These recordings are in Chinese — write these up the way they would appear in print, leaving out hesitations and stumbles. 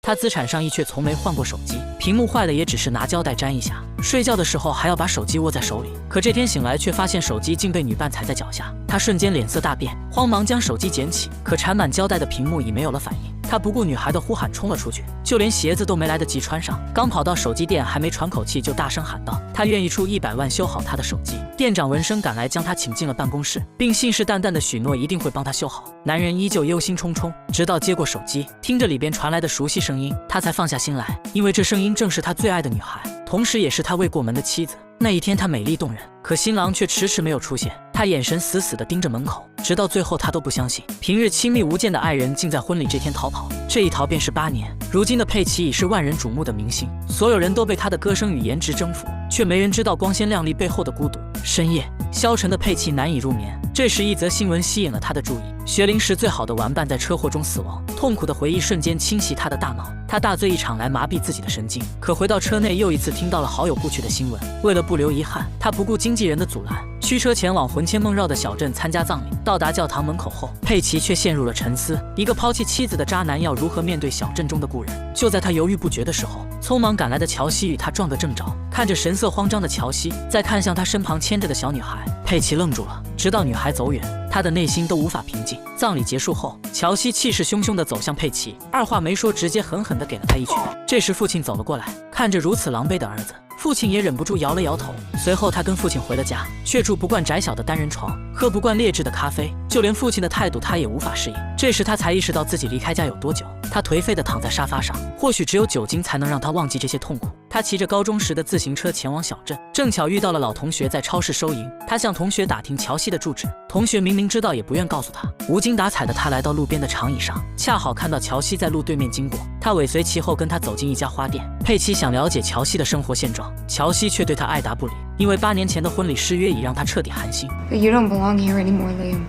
他资产上亿却从没换过手机，屏幕坏了也只是拿胶带粘一下，睡觉的时候还要把手机握在手里。可这天醒来却发现手机竟被女伴踩在脚下，他瞬间脸色大变，慌忙将手机捡起，可缠满胶带的屏幕已没有了反应。他不顾女孩的呼喊冲了出去，就连鞋子都没来得及穿上，刚跑到手机店还没喘口气就大声喊道：“他愿意出100万修好他的手机。”店长闻声赶来，将他请进了办公室，并信誓旦旦地许诺一定会帮他修好。男人依旧忧心忡忡，直到接过手机，听着里边传来的熟悉声音，他才放下心来，因为这声音正是他最爱的女孩，同时也是他未过门的妻子。那一天她美丽动人，可新郎却迟迟没有出现，他眼神死死地盯着门口，直到最后他都不相信，平日亲密无间的爱人竟在婚礼这天逃跑。这一逃便是8年。如今的佩奇已是万人瞩目的明星，所有人都被他的歌声与颜值征服，却没人知道光鲜亮丽背后的孤独。深夜，消沉的佩奇难以入眠。这时一则新闻吸引了他的注意，学龄时最好的玩伴在车祸中死亡，痛苦的回忆瞬间侵袭他的大脑，他大醉一场来麻痹自己的神经。可回到车内又一次听到了好友故去的新闻，为了不留遗憾，他不顾经纪人的阻拦，驱车前往魂牵梦绕的小镇参加葬礼。到达教堂门口后，佩奇却陷入了沉思，一个抛弃妻子的渣男要如何面对小镇中的故人？就在他犹豫不决的时候，匆忙赶来的乔西与他撞个正着。看着神色慌张的乔西，再看向他身旁牵着的小女孩，佩奇愣住了，直到女孩走远，他的内心都无法平静。葬礼结束后，乔西气势汹汹地走向佩奇，二话没说，直接狠狠地给了他一拳。这时父亲走了过来，看着如此狼狈的儿子，父亲也忍不住摇了摇头。随后他跟父亲回了家，却住不惯窄小的单人床，喝不惯劣质的咖啡，就连父亲的态度他也无法适应。这时他才意识到自己离开家有多久，他颓废地躺在沙发上，或许只有酒精才能让他忘记这些痛苦。他骑着高中时的自行车前往小镇，正巧遇到了老同学在超市收银。他向同学打听乔西的住址，同学明明知道也不愿告诉他。无精打采的他来到路边的长椅上，恰好看到乔西在路对面经过，他尾随其后跟他走进一家花店。佩奇想了解乔西的生活现状，乔西却对他爱答不理，因为8年前的婚礼失约已让他彻底寒心。 But you don't belong here anymore, Liam.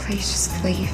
Please just leave.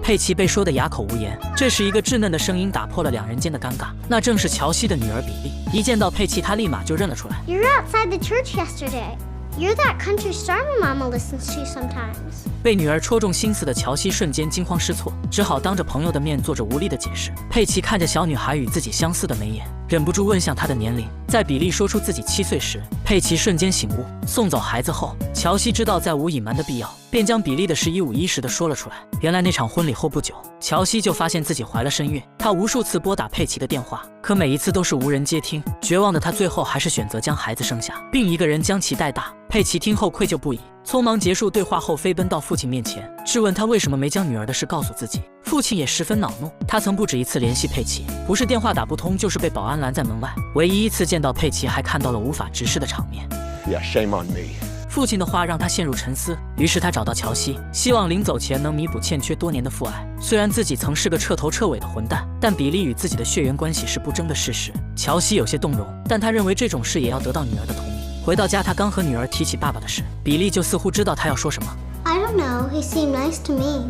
佩奇被说得哑口无言，这时一个稚嫩的声音打破了两人间的尴尬，那正是乔西的女儿比利。一见到佩奇，她立马就认了出来。You were outside the church yesterday. You're that country star my mama listens to sometimes. 被女儿戳中心思的乔西瞬间惊慌失措，只好当着朋友的面做着无力的解释。佩奇看着小女孩与自己相似的眉眼，忍不住问向她的年龄。在比利说出自己7岁时，佩奇瞬间醒悟。送走孩子后，乔西知道再无隐瞒的必要，便将比利的事一五一十地说了出来。原来那场婚礼后不久，乔西就发现自己怀了身孕。他无数次拨打佩奇的电话，可每一次都是无人接听。绝望的他最后还是选择将孩子生下，并一个人将其带大。佩奇听后愧疚不已，匆忙结束对话后飞奔到父亲面前，质问他为什么没将女儿的事告诉自己。父亲也十分恼怒，他曾不止一次联系佩奇，不是电话打不通，就是被保安拦在门外。唯一一次见到佩奇，还看到了无法直视的场面。Yeah, shame on me. 父亲的话让他陷入沉思，于是他找到乔西，希望临走前能弥补欠缺多年的父爱。虽然自己曾是个彻头彻尾的混蛋，但比利与自己的血缘关系是不争的事实。乔西有些动容，但他认为这种事也要得到女儿的同意。回到家，他刚和女儿提起爸爸的事，比利就似乎知道他要说什么。 I don't know, he seemed nice to me.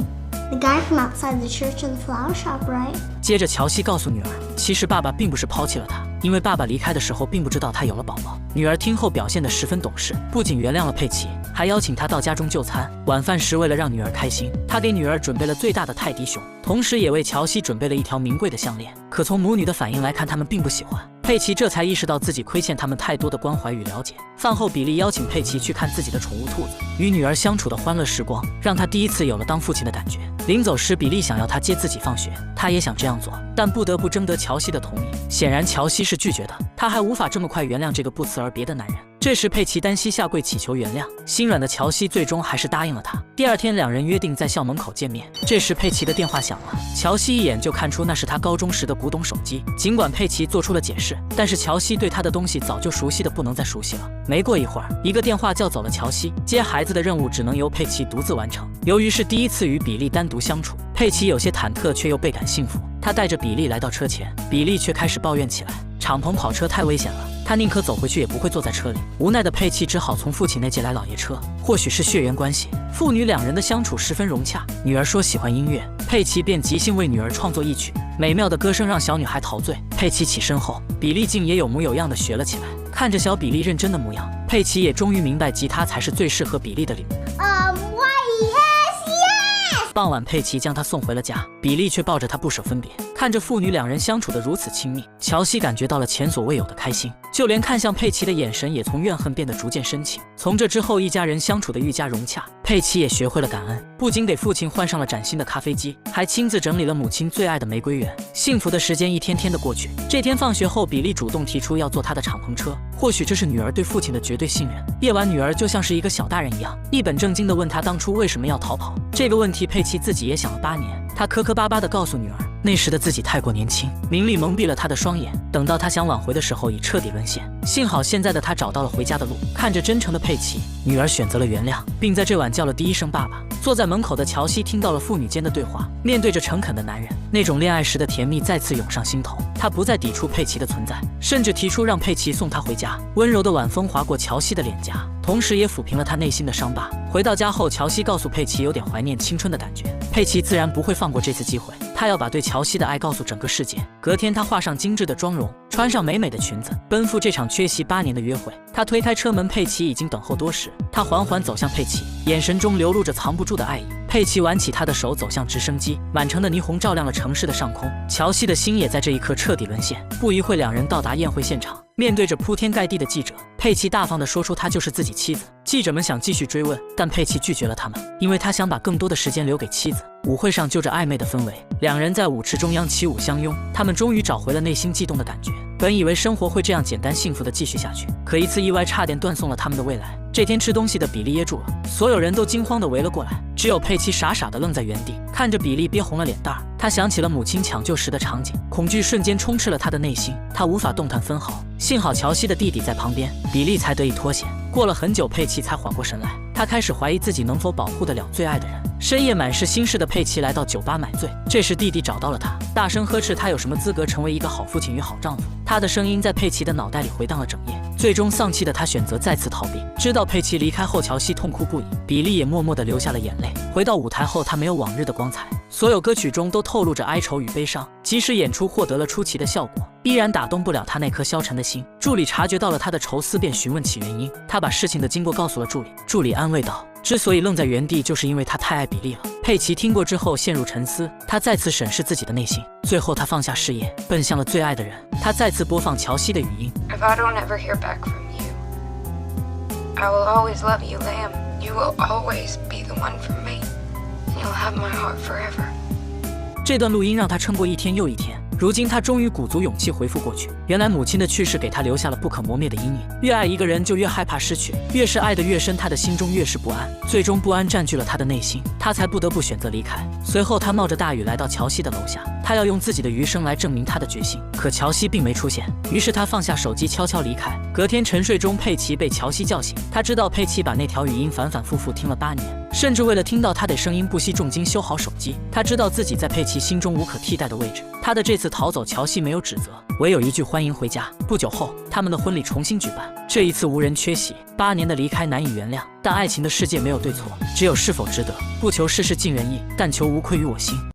The guy from outside the church and the flower shop, right? 接着乔西告诉女儿，其实爸爸并不是抛弃了她，因为爸爸离开的时候并不知道她有了宝宝。女儿听后表现得十分懂事，不仅原谅了佩奇，还邀请她到家中就餐。晚饭时，为了让女儿开心，她给女儿准备了最大的泰迪熊，同时也为乔西准备了一条名贵的项链。可从母女的反应来看，他们并不喜欢。佩奇这才意识到自己亏欠他们太多的关怀与了解。饭后，比利邀请佩奇去看自己的宠物兔子，与女儿相处的欢乐时光，让他第一次有了当父亲的感觉。临走时，比利想要他接自己放学，他也想这样做，但不得不征得乔西的同意。显然，乔西是拒绝的，他还无法这么快原谅这个不辞而别的男人。这时，佩奇单膝下跪祈求原谅，心软的乔西最终还是答应了他。第二天，两人约定在校门口见面。这时，佩奇的电话响了，乔西一眼就看出那是他高中时的古董手机。尽管佩奇做出了解释，但是乔西对他的东西早就熟悉的不能再熟悉了。没过一会儿，一个电话叫走了乔西，接孩子的任务只能由佩奇独自完成。由于是第一次与比利单独相处，佩奇有些忐忑，却又倍感幸福。他带着比利来到车前，比利却开始抱怨起来，敞篷跑车太危险了，他宁可走回去也不会坐在车里。无奈的佩奇只好从父亲那借来老爷车。或许是血缘关系，父女两人的相处十分融洽。女儿说喜欢音乐，佩奇便即兴为女儿创作一曲。美妙的歌声让小女孩陶醉。佩奇起身后，比利竟也有模有样的学了起来。看着小比利认真的模样，佩奇也终于明白吉他才是最适合比利的礼物。Why, yes, yes! 傍晚，佩奇将她送回了家，比利却抱着她不舍分别。看着父女两人相处得如此亲密，乔西感觉到了前所未有的开心，就连看向佩奇的眼神也从怨恨变得逐渐深情。从这之后，一家人相处得愈加融洽，佩奇也学会了感恩，不仅给父亲换上了崭新的咖啡机，还亲自整理了母亲最爱的玫瑰园。幸福的时间一天天的过去。这天放学后，比利主动提出要坐他的敞篷车，或许这是女儿对父亲的绝对信任。夜晚，女儿就像是一个小大人一样，一本正经地问他当初为什么要逃跑。这个问题，佩奇自己也想了8年。他磕磕巴巴地告诉女儿，那时的自己太过年轻，名利蒙蔽了他的双眼，等到他想挽回的时候已彻底沦陷。幸好现在的他找到了回家的路。看着真诚的佩奇，女儿选择了原谅，并在这晚叫了第一声爸爸。坐在门口的乔西听到了父女间的对话，面对着诚恳的男人，那种恋爱时的甜蜜再次涌上心头。他不再抵触佩奇的存在，甚至提出让佩奇送他回家。温柔的晚风划过乔西的脸颊，同时也抚平了他内心的伤疤。回到家后，乔西告诉佩奇有点怀念青春的感觉，佩奇自然不会放过这次机会，他要把对乔西的爱告诉整个世界。隔天，他化上精致的妆容，穿上美美的裙子，奔赴这场缺席8年的约会。他推开车门，佩奇已经等候多时。他缓缓走向佩奇，眼神中流露着藏不住的爱意。佩奇挽起他的手，走向直升机，满城的霓虹照亮了城市的上空。乔西的心也在这一刻彻底沦陷。不一会，两人到达宴会现场，面对着铺天盖地的记者，佩奇大方地说出她就是自己妻子。记者们想继续追问，但佩奇拒绝了他们，因为他想把更多的时间留给妻子。舞会上就着暧昧的氛围，两人在舞池中央起舞相拥，他们终于找回了内心悸动的感觉。本以为生活会这样简单幸福地继续下去，可一次意外差点断送了他们的未来。这天吃东西的比利噎住了，所有人都惊慌地围了过来，只有佩奇傻傻地愣在原地，看着比利憋红了脸蛋儿。他想起了母亲抢救时的场景，恐惧瞬间充斥了他的内心，他无法动弹分毫。幸好乔西的弟弟在旁边，比利才得以脱险。过了很久，佩奇才缓过神来，他开始怀疑自己能否保护得了最爱的人。深夜满是心事的佩奇来到酒吧买醉，这时弟弟找到了他，大声呵斥他有什么资格成为一个好父亲与好丈夫。他的声音在佩奇的脑袋里回荡了整夜，最终丧气的他选择再次逃避。知道佩奇离开后，乔西痛哭不已，比利也默默地流下了眼泪。回到舞台后，他没有往日的光彩，所有歌曲中都透露着哀愁与悲伤，即使演出获得了出奇的效果，依然打动不了他那颗消沉的心。助理察觉到了他的愁思，便询问起原因。他把事情的经过告诉了助理，助理安慰道，之所以愣在原地，就是因为他太爱比利了。佩奇听过之后陷入沉思，他再次审视自己的内心，最后他放下事业，奔向了最爱的人。他再次播放乔西的语音 If I don't ever hear back from you, I will always love you, Liam. You will always be the one for me. And you'll have my heart forever. 这段录音让他撑过一天又一天。如今他终于鼓足勇气回复过去，原来母亲的去世给他留下了不可磨灭的阴影。越爱一个人就越害怕失去，越是爱得越深，他的心中越是不安，最终不安占据了他的内心，他才不得不选择离开。随后他冒着大雨来到乔西的楼下，他要用自己的余生来证明他的决心。可乔西并没出现，于是他放下手机悄悄离开。隔天沉睡中，佩奇被乔西叫醒，他知道佩奇把那条语音反反复复听了8年，甚至为了听到他的声音不惜重金修好手机。他知道自己在佩奇心中无可替代的位置。他的这次逃走，乔西没有指责，唯有一句欢迎回家。不久后，他们的婚礼重新举办，这一次无人缺席。8年的离开难以原谅，但爱情的世界没有对错，只有是否值得。不求事事尽人意，但求无愧于我心。